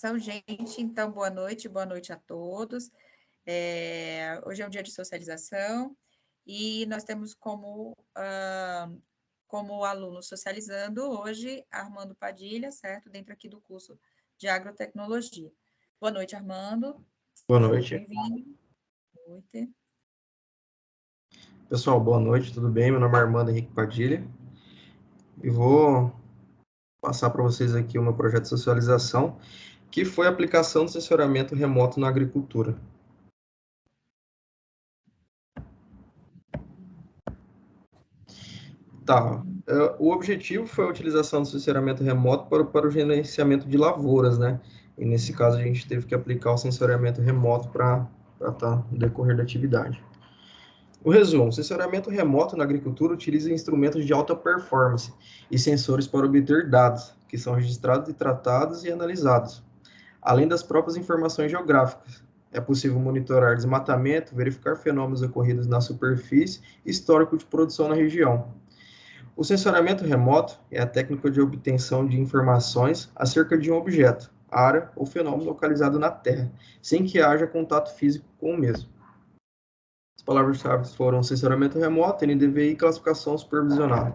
Então, gente, então, boa noite a todos. Hoje é um dia de socialização e nós temos como aluno socializando hoje Armando Padilha, certo? Dentro aqui do curso de agrotecnologia. Boa noite, Armando. Boa Seja noite. bem-vindo. Boa noite. Pessoal, boa noite, tudo bem? Meu nome é Armando Henrique Padilha e vou passar para vocês aqui o meu projeto de socialização, que foi a aplicação do sensoriamento remoto na agricultura. Tá, o objetivo foi a utilização do sensoriamento remoto para o gerenciamento de lavouras, né? E nesse caso a gente teve que aplicar o sensoriamento remoto para estar no decorrer da atividade. O resumo: o sensoriamento remoto na agricultura utiliza instrumentos de alta performance e sensores para obter dados, que são registrados e tratados e analisados, além das próprias informações geográficas. É possível monitorar desmatamento, verificar fenômenos ocorridos na superfície e histórico de produção na região. O sensoriamento remoto é a técnica de obtenção de informações acerca de um objeto, área ou fenômeno localizado na Terra, sem que haja contato físico com o mesmo. As palavras-chave foram sensoramento remoto, NDVI e classificação supervisionada.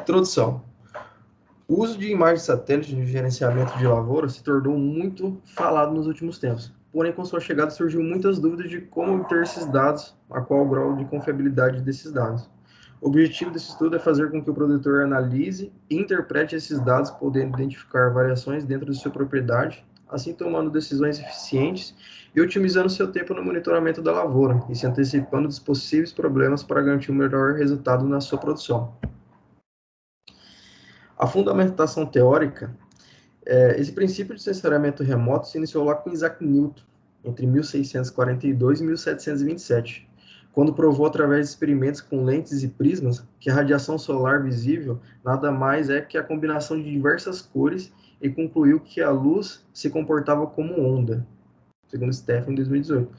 Introdução. O uso de imagens de satélite no gerenciamento de lavoura se tornou muito falado nos últimos tempos. Porém, com sua chegada surgiu muitas dúvidas de como obter esses dados, a qual o grau de confiabilidade desses dados. O objetivo desse estudo é fazer com que o produtor analise e interprete esses dados, podendo identificar variações dentro de sua propriedade, assim tomando decisões eficientes e otimizando seu tempo no monitoramento da lavoura e se antecipando dos possíveis problemas para garantir um melhor resultado na sua produção. A fundamentação teórica, esse princípio de sensoriamento remoto se iniciou lá com Isaac Newton, entre 1642 e 1727, quando provou através de experimentos com lentes e prismas que a radiação solar visível nada mais é que a combinação de diversas cores e concluiu que a luz se comportava como onda, segundo Stephan em 2018.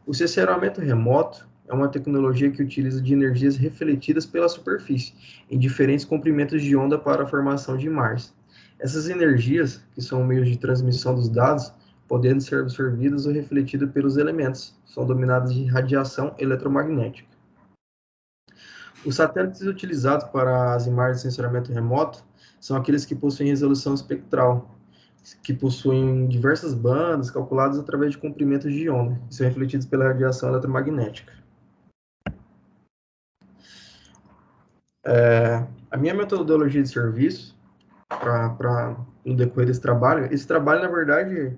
O sensoriamento remoto é uma tecnologia que utiliza de energias refletidas pela superfície, em diferentes comprimentos de onda para a formação de imagens. Essas energias, que são meios de transmissão dos dados, podendo ser absorvidas ou refletidas pelos elementos, são dominadas de radiação eletromagnética. Os satélites utilizados para as imagens de sensoriamento remoto são aqueles que possuem resolução espectral, que possuem diversas bandas calculadas através de comprimentos de onda, que são refletidos pela radiação eletromagnética. A minha metodologia de serviço no decorrer desse trabalho, na verdade,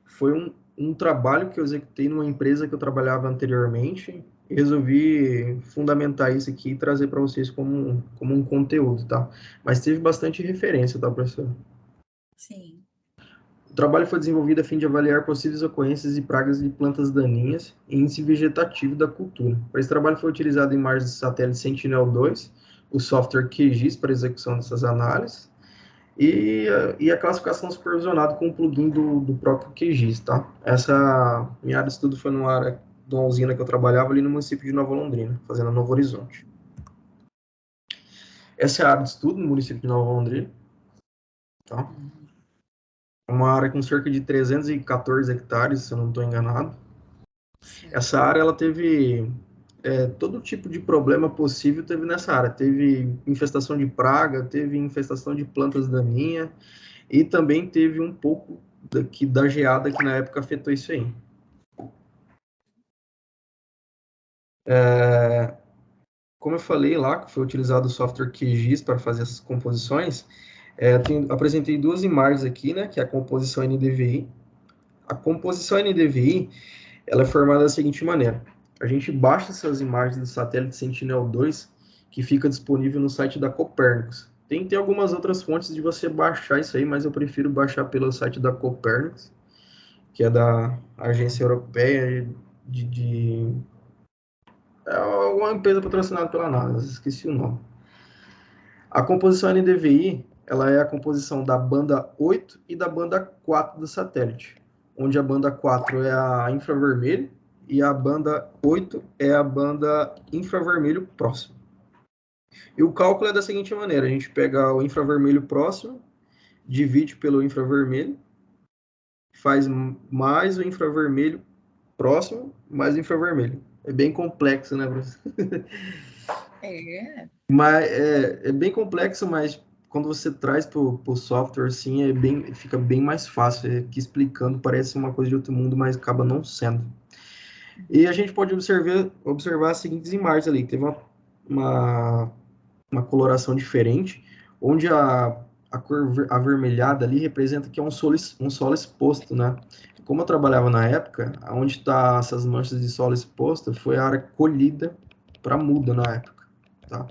foi um trabalho que eu executei numa empresa que eu trabalhava anteriormente e resolvi fundamentar isso aqui e trazer para vocês como um conteúdo, tá? Mas teve bastante referência, tá, professor? Sim. O trabalho foi desenvolvido a fim de avaliar possíveis ocorrências de pragas de plantas daninhas e índice vegetativo da cultura. Para esse trabalho foi utilizado imagens de satélite Sentinel-2, o software QGIS para execução dessas análises, e a classificação supervisionada com o plugin do próprio QGIS, tá? Essa minha área de estudo foi numa área de uma usina que eu trabalhava ali no município de Nova Londrina, fazendo Novo Horizonte. Essa é a área de estudo no município de Nova Londrina, tá? Uma área com cerca de 314 hectares, se eu não estou enganado. Sim. Essa área, ela teve todo tipo de problema possível teve nessa área. Teve infestação de praga, teve infestação de plantas daninhas e também teve um pouco da geada que na época afetou isso aí. Como eu falei lá, que foi utilizado o software QGIS para fazer essas composições, apresentei duas imagens aqui, né, que é a composição NDVI. A composição NDVI, ela é formada da seguinte maneira: a gente baixa essas imagens do satélite Sentinel-2, que fica disponível no site da Copernicus. Tem algumas outras fontes de você baixar isso aí, mas eu prefiro baixar pelo site da Copernicus, que é da Agência Europeia é uma empresa patrocinada pela NASA, esqueci o nome. A composição NDVI, ela é a composição da banda 8 e da banda 4 do satélite, onde a banda 4 é a infravermelho e a banda 8 é a banda infravermelho próximo. E o cálculo é da seguinte maneira: a gente pega o infravermelho próximo, divide pelo infravermelho, faz mais o infravermelho próximo, mais o infravermelho. É bem complexo, né, professor? Mas é bem complexo, mas quando você traz para o software, assim, fica bem mais fácil. É que explicando parece uma coisa de outro mundo, mas acaba não sendo. E a gente pode observar as seguintes imagens ali. Teve uma coloração diferente, onde a cor avermelhada ali representa que é um solo exposto, né? Como eu trabalhava na época, onde tá essas manchas de solo exposto foi a área colhida para muda na época, tá?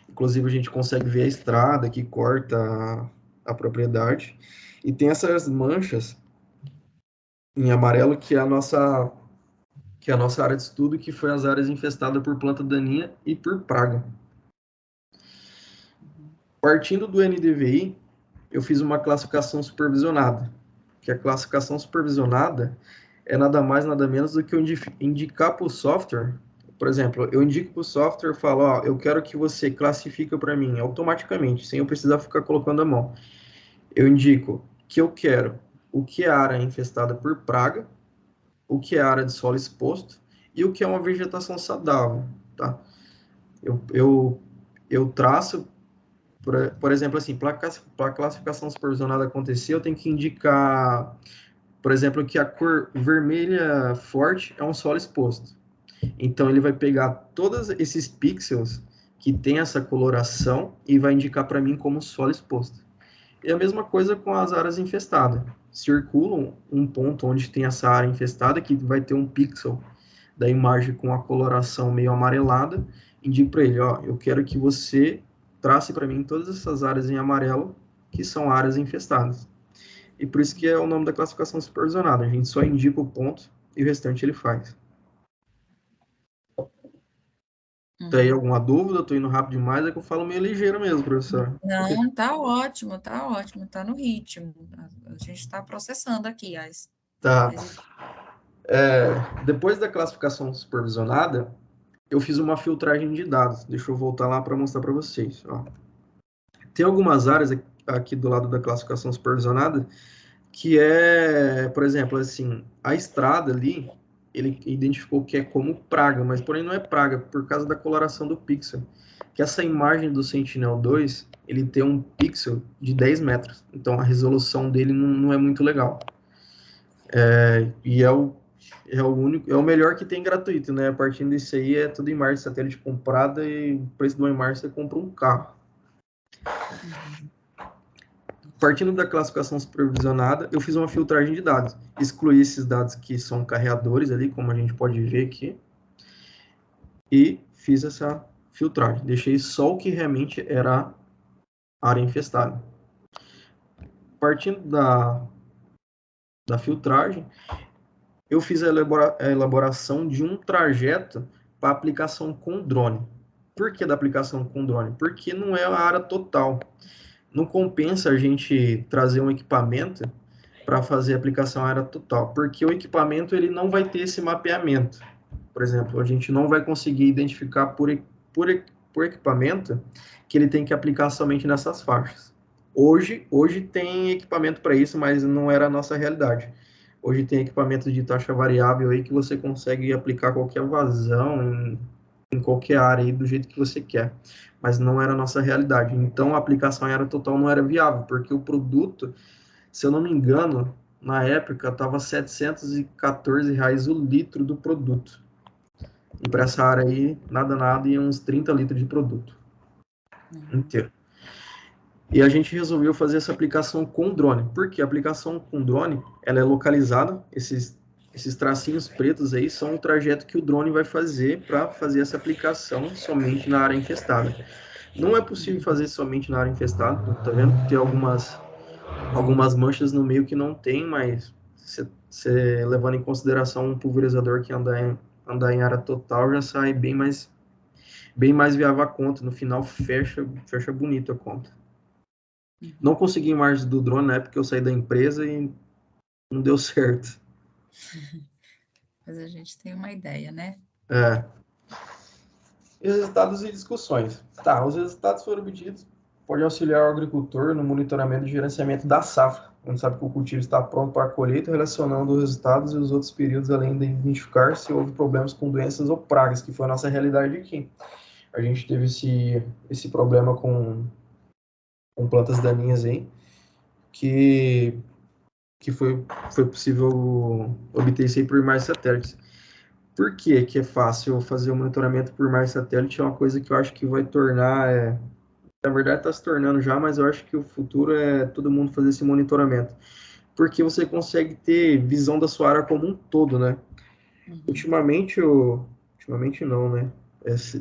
Inclusive a gente consegue ver a estrada que corta a propriedade e tem essas manchas em amarelo que é a nossa área de estudo, que foi as áreas infestadas por planta daninha e por praga. Partindo do NDVI, eu fiz uma classificação supervisionada, que a classificação supervisionada é nada mais, nada menos do que eu indicar para o software. Por exemplo, eu indico para o software e falo, ó, eu quero que você classifique para mim automaticamente, sem eu precisar ficar colocando a mão. Eu indico que eu quero o que é área infestada por praga, o que é área de solo exposto e o que é uma vegetação saudável, tá? Eu traço, por exemplo, assim, para a classificação supervisionada acontecer, eu tenho que indicar, por exemplo, que a cor vermelha forte é um solo exposto. Então, ele vai pegar todos esses pixels que tem essa coloração e vai indicar para mim como solo exposto. E a mesma coisa com as áreas infestadas. Circulam um ponto onde tem essa área infestada que vai ter um pixel da imagem com a coloração meio amarelada. Indico para ele, ó, eu quero que você trace para mim todas essas áreas em amarelo que são áreas infestadas. E por isso que é o nome da classificação supervisionada. A gente só indica o ponto e o restante ele faz. Tem aí alguma dúvida? Estou indo rápido demais, é que eu falo meio ligeiro mesmo, professor. Não, tá ótimo, tá no ritmo. A gente está processando aqui Tá. as Depois da classificação supervisionada, eu fiz uma filtragem de dados. Deixa eu voltar lá para mostrar para vocês. Ó. Tem algumas áreas aqui do lado da classificação supervisionada que é, por exemplo, assim, a estrada ali, ele identificou que é como praga, mas porém não é praga, por causa da coloração do pixel. Que essa imagem do Sentinel-2, ele tem um pixel de 10 metros, então a resolução dele não é muito legal. E é o único, é o melhor que tem gratuito, né? A partir disso aí é tudo imagem de satélite comprada e o preço de uma imagem você compra um carro. Partindo da classificação supervisionada, eu fiz uma filtragem de dados. Excluí esses dados que são carreadores ali, como a gente pode ver aqui, e fiz essa filtragem. Deixei só o que realmente era área infestada. Partindo da filtragem, eu fiz a elaboração de um trajeto para aplicação com drone. Por que da aplicação com drone? Porque não é a área total. Não compensa a gente trazer um equipamento para fazer a aplicação à área total, porque o equipamento ele não vai ter esse mapeamento. Por exemplo, a gente não vai conseguir identificar por equipamento que ele tem que aplicar somente nessas faixas. Hoje tem equipamento para isso, mas não era a nossa realidade. Hoje tem equipamento de taxa variável aí que você consegue aplicar qualquer vazão em qualquer área aí do jeito que você quer, mas não era a nossa realidade. Então a aplicação em área total não era viável, porque o produto, se eu não me engano, na época estava R$ 714 o litro do produto. E para essa área aí, nada, e uns 30 litros de produto inteiro. E a gente resolveu fazer essa aplicação com drone. Por quê? A aplicação com drone, ela é localizada, esses tracinhos pretos aí são o trajeto que o drone vai fazer para fazer essa aplicação somente na área infestada. Não é possível fazer somente na área infestada, tá vendo? Tem algumas manchas no meio que não tem, mas você levando em consideração um pulverizador que andar em área total, já sai bem mais viável a conta. No final, fecha bonito a conta. Não consegui imagens do drone na época que eu saí da empresa e não deu certo. Mas a gente tem uma ideia, né? Resultados e discussões. Tá, os resultados foram obtidos pode auxiliar o agricultor no monitoramento e gerenciamento da safra, quando sabe que o cultivo está pronto para a colheita, relacionando os resultados e os outros períodos, além de identificar se houve problemas com doenças ou pragas, que foi a nossa realidade aqui. A gente teve esse problema com plantas daninhas aí, que foi possível obter isso aí por imagens satélites. Por que é fácil fazer o monitoramento por imagem satélite? É uma coisa que eu acho que vai tornar, na verdade está se tornando já, mas eu acho que o futuro é todo mundo fazer esse monitoramento. Porque você consegue ter visão da sua área como um todo, né? Ultimamente, ultimamente não, né?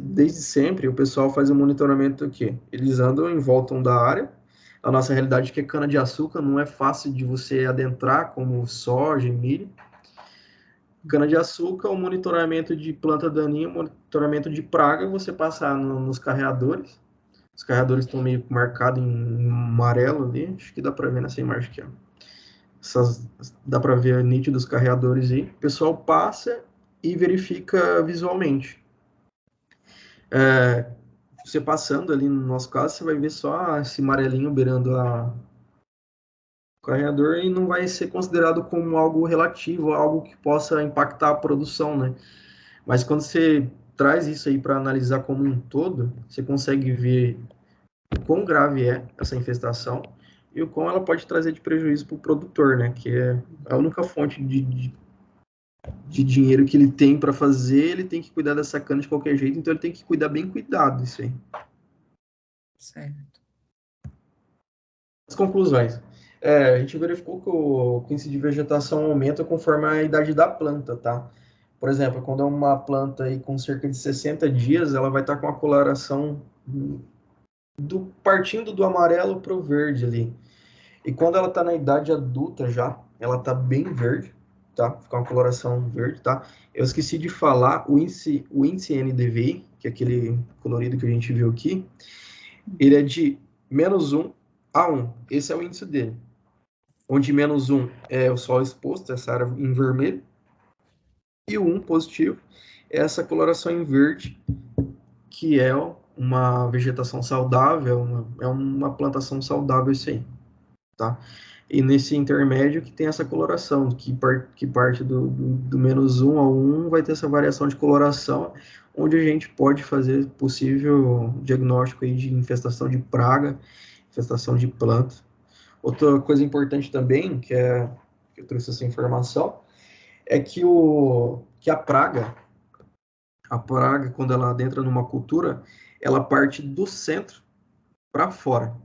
Desde sempre o pessoal faz o monitoramento aqui. Eles andam em volta da área. A nossa realidade é que cana-de-açúcar não é fácil de você adentrar, como soja e milho. Cana-de-açúcar, o monitoramento de planta daninha, o monitoramento de praga, você passar nos carreadores. Os carreadores estão meio marcados em amarelo ali. Acho que dá para ver nessa imagem aqui, ó. Dá para ver nítido os carreadores aí. O pessoal passa e verifica visualmente. Você passando ali, no nosso caso, você vai ver só esse amarelinho beirando o carreador e não vai ser considerado como algo relativo, algo que possa impactar a produção, né? Mas quando você traz isso aí para analisar como um todo, você consegue ver o quão grave é essa infestação e o quão ela pode trazer de prejuízo para o produtor, né? Que é a única fonte de dinheiro que ele tem para fazer, ele tem que cuidar dessa cana de qualquer jeito, então ele tem que cuidar bem cuidado disso aí. Certo. As conclusões. A gente verificou que o índice de vegetação aumenta conforme a idade da planta, tá? Por exemplo, quando é uma planta aí com cerca de 60 dias, ela vai estar com a coloração partindo do amarelo para o verde ali. E quando ela está na idade adulta já, ela está bem verde, tá? Fica uma coloração verde, tá? Eu esqueci de falar o índice NDVI, que é aquele colorido que a gente viu aqui, ele é de -1 a 1. Esse é o índice dele. Onde -1 é o solo exposto, essa área em vermelho, e o 1 positivo é essa coloração em verde, que é uma vegetação saudável, é uma plantação saudável isso aí, tá? E nesse intermédio que tem essa coloração, que parte do -1 ao 1 vai ter essa variação de coloração, onde a gente pode fazer possível diagnóstico aí de infestação de praga, infestação de planta. Outra coisa importante também, que eu trouxe essa informação, é que a praga, quando ela adentra numa cultura, ela parte do centro para fora.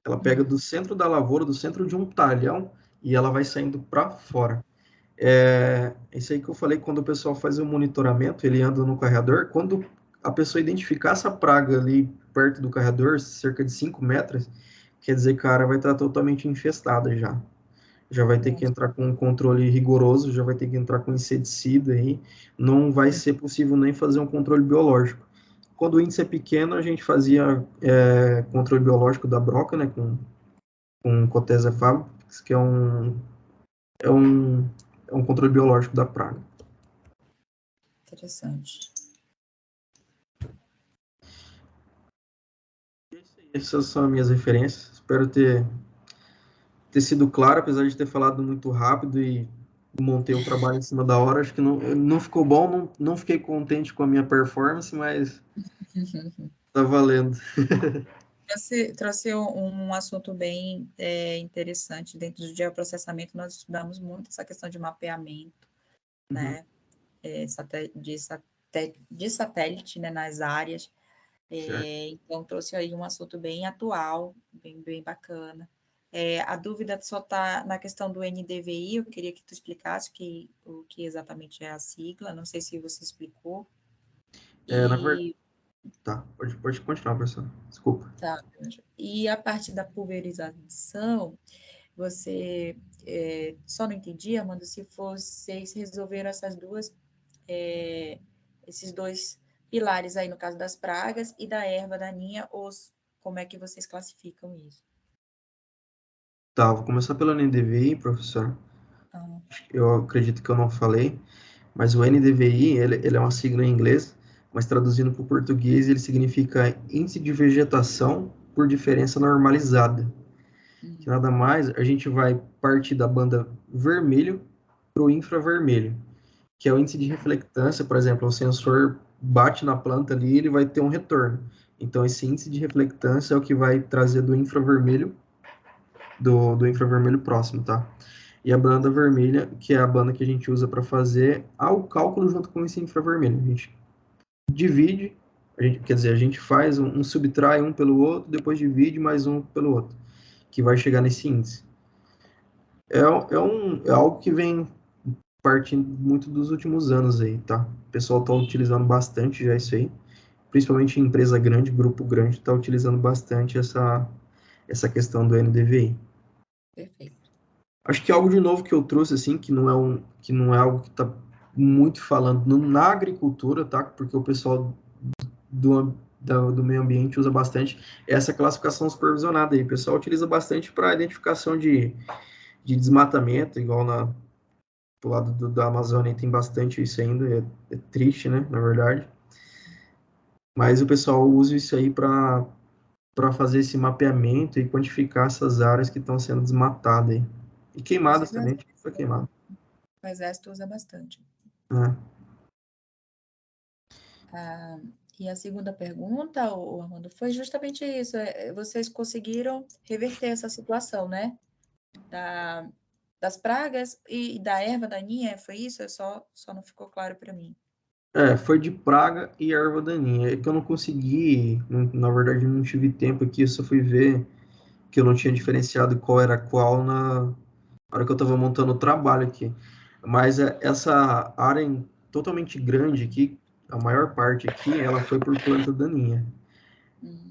Ela pega do centro da lavoura, do centro de um talhão, e ela vai saindo para fora. Isso aí que eu falei, quando o pessoal faz o monitoramento, ele anda no carreador, quando a pessoa identificar essa praga ali perto do carreador, cerca de 5 metros, quer dizer que a área vai estar totalmente infestada já. Já vai ter que entrar com um controle rigoroso, já vai ter que entrar com inseticida aí, não vai ser possível nem fazer um controle biológico. Quando o índice é pequeno, a gente fazia controle biológico da broca, né, com Cotesia fabricans, que é um, é um controle biológico da praga. Interessante. Essas são as minhas referências. Espero ter sido claro, apesar de ter falado muito rápido e montei o trabalho em cima da hora. Acho que não ficou bom, não fiquei contente com a minha performance, mas tá valendo. Trouxe um assunto bem interessante. Dentro do geoprocessamento, nós estudamos muito essa questão de mapeamento, né? De satélite, né, nas áreas. Então, trouxe aí um assunto bem atual, bem bacana. A dúvida só está na questão do NDVI, eu queria que tu explicasse o que exatamente é a sigla, não sei se você explicou. Na verdade... Tá, pode continuar, professor. Desculpa. Tá. E a parte da pulverização, você só não entendi, Amanda, se vocês resolveram esses dois pilares aí no caso das pragas e da erva daninha, ou como é que vocês classificam isso? Tá, vou começar pelo NDVI, professor. Ah. Eu acredito que eu não falei, mas o NDVI, ele é uma sigla em inglês, mas traduzindo para o português, ele significa índice de vegetação por diferença normalizada. Que nada mais, a gente vai partir da banda vermelho para o infravermelho, que é o índice de reflectância. Por exemplo, o sensor bate na planta ali, ele vai ter um retorno. Então, esse índice de reflectância é o que vai trazer do infravermelho, do infravermelho próximo, tá? E a banda vermelha, que é a banda que a gente usa para fazer o cálculo junto com esse infravermelho. A gente divide, quer dizer, a gente faz um subtrai um pelo outro, depois divide mais um pelo outro, que vai chegar nesse índice. É algo que vem partindo muito dos últimos anos aí, tá? O pessoal está utilizando bastante já isso aí, principalmente em empresa grande, grupo grande, está utilizando bastante essa questão do NDVI. Perfeito. Acho que algo de novo que eu trouxe, assim, que não é algo que está muito falando na agricultura, tá? Porque o pessoal do meio ambiente usa bastante essa classificação supervisionada aí. O pessoal utiliza bastante para identificação de desmatamento, igual do lado da Amazônia tem bastante isso ainda, é triste, né, na verdade. Mas o pessoal usa isso aí para fazer esse mapeamento e quantificar essas áreas que estão sendo desmatadas aí. E queimadas Inclusive, também, foi queimado. o Exército usa bastante. É. E a segunda pergunta, Armando, foi justamente isso. Vocês conseguiram reverter essa situação, né? Das pragas e da erva daninha, foi isso? Só não ficou claro para mim. Foi de praga e erva daninha. É que eu não consegui, na verdade, eu não tive tempo aqui, eu só fui ver que eu não tinha diferenciado qual era qual na hora que eu estava montando o trabalho aqui. Mas essa área totalmente grande aqui, a maior parte aqui, ela foi por planta daninha.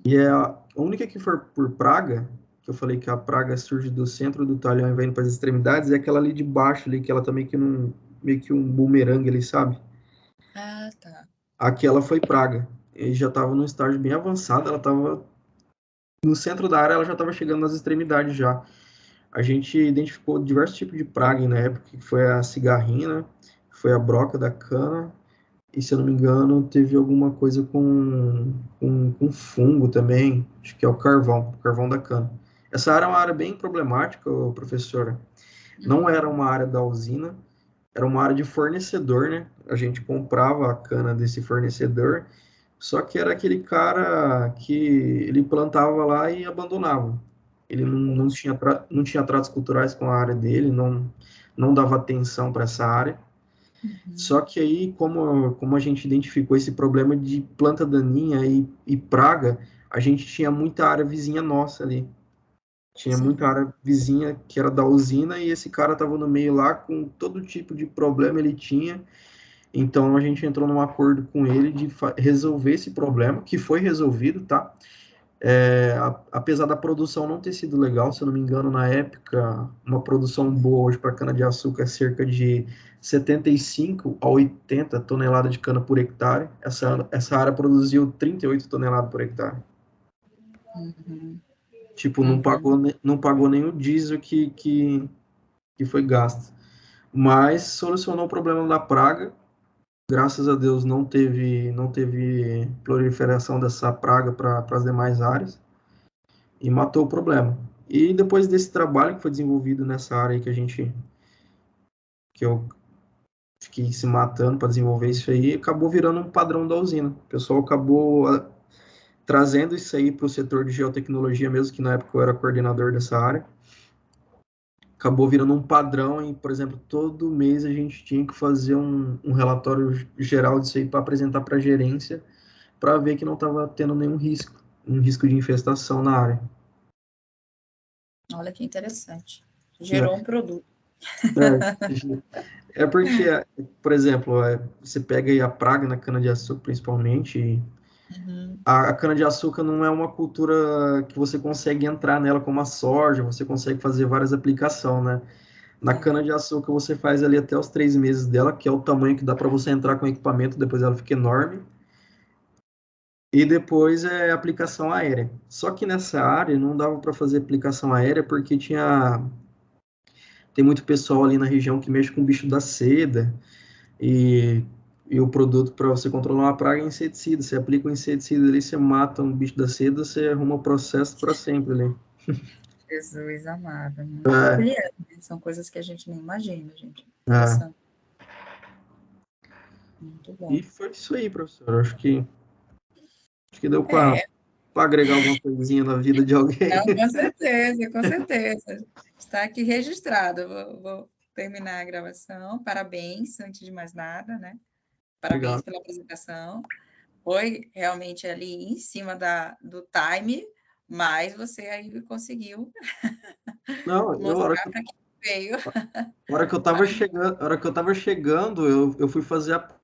E a única que for por praga, que eu falei que a praga surge do centro do talhão e vai indo para as extremidades, é aquela ali de baixo ali, que ela tá meio que um bumerangue ali, sabe? Ah, tá. Aquela foi praga. E já estava num estágio bem avançado, ela estava no centro da área, ela já estava chegando nas extremidades já. A gente identificou diversos tipos de praga na época, que foi a cigarrina, foi a broca da cana, e se eu não me engano, teve alguma coisa com fungo também, acho que é o carvão da cana. Essa área é uma área bem problemática, professora. Não era uma área da usina, era uma área de fornecedor, né? A gente comprava a cana desse fornecedor, só que era aquele cara que ele plantava lá e abandonava. Ele não tinha tratos culturais com a área dele, não dava atenção para essa área. Só que aí, como a gente identificou esse problema de planta daninha e praga, a gente tinha muita área vizinha nossa ali. Tinha muita Sim. área vizinha que era da usina e esse cara estava no meio lá com todo tipo de problema ele tinha. Então a gente entrou num acordo com ele de resolver esse problema, que foi resolvido, tá? Apesar da produção não ter sido legal, se eu não me engano, na época, uma produção boa hoje para cana-de-açúcar é cerca de 75 a 80 toneladas de cana por hectare. Essa área produziu 38 toneladas por hectare. Uhum. Tipo, Uhum. não pagou nem o diesel que foi gasto. Mas solucionou o problema da praga. Graças a Deus não teve proliferação dessa praga para as demais áreas e matou o problema. E depois desse trabalho que foi desenvolvido nessa área aí que eu fiquei se matando para desenvolver isso aí, acabou virando um padrão da usina. O pessoal acabou trazendo isso aí para o setor de geotecnologia mesmo, que na época eu era coordenador dessa área. Acabou virando um padrão e, por exemplo, todo mês a gente tinha que fazer um relatório geral disso aí para apresentar para a gerência, para ver que não estava tendo nenhum risco, um risco de infestação na área. Olha que interessante. Né? Gerou um produto. É porque, por exemplo, você pega aí a praga na cana-de-açúcar, principalmente, e Uhum. a cana-de-açúcar não é uma cultura que você consegue entrar nela como a soja, você consegue fazer várias aplicações, né? Na É. cana-de-açúcar você faz ali até os 3 meses dela, que é o tamanho que dá para você entrar com equipamento, depois ela fica enorme. E depois é aplicação aérea. Só que nessa área não dava para fazer aplicação aérea porque tem muito pessoal ali na região que mexe com o bicho da seda e E o produto para você controlar uma praga é inseticida. Você aplica um inseticida ali, você mata um bicho da seda, você arruma o processo para sempre ali. Jesus amado, é muito É, peculiar, né? São coisas que a gente nem imagina, gente. é. Interessante, muito E bom. foi isso aí, professor. Acho que deu para É, agregar alguma coisinha na vida de alguém. não, com certeza, com certeza. Está aqui registrado. Vou terminar a gravação. Parabéns, antes de mais nada, né? Parabéns Obrigado. pela apresentação. Foi realmente ali em cima do time, mas você aí conseguiu Não, eu, mostrar para quem veio. a hora que eu tava chegando, eu fui fazer a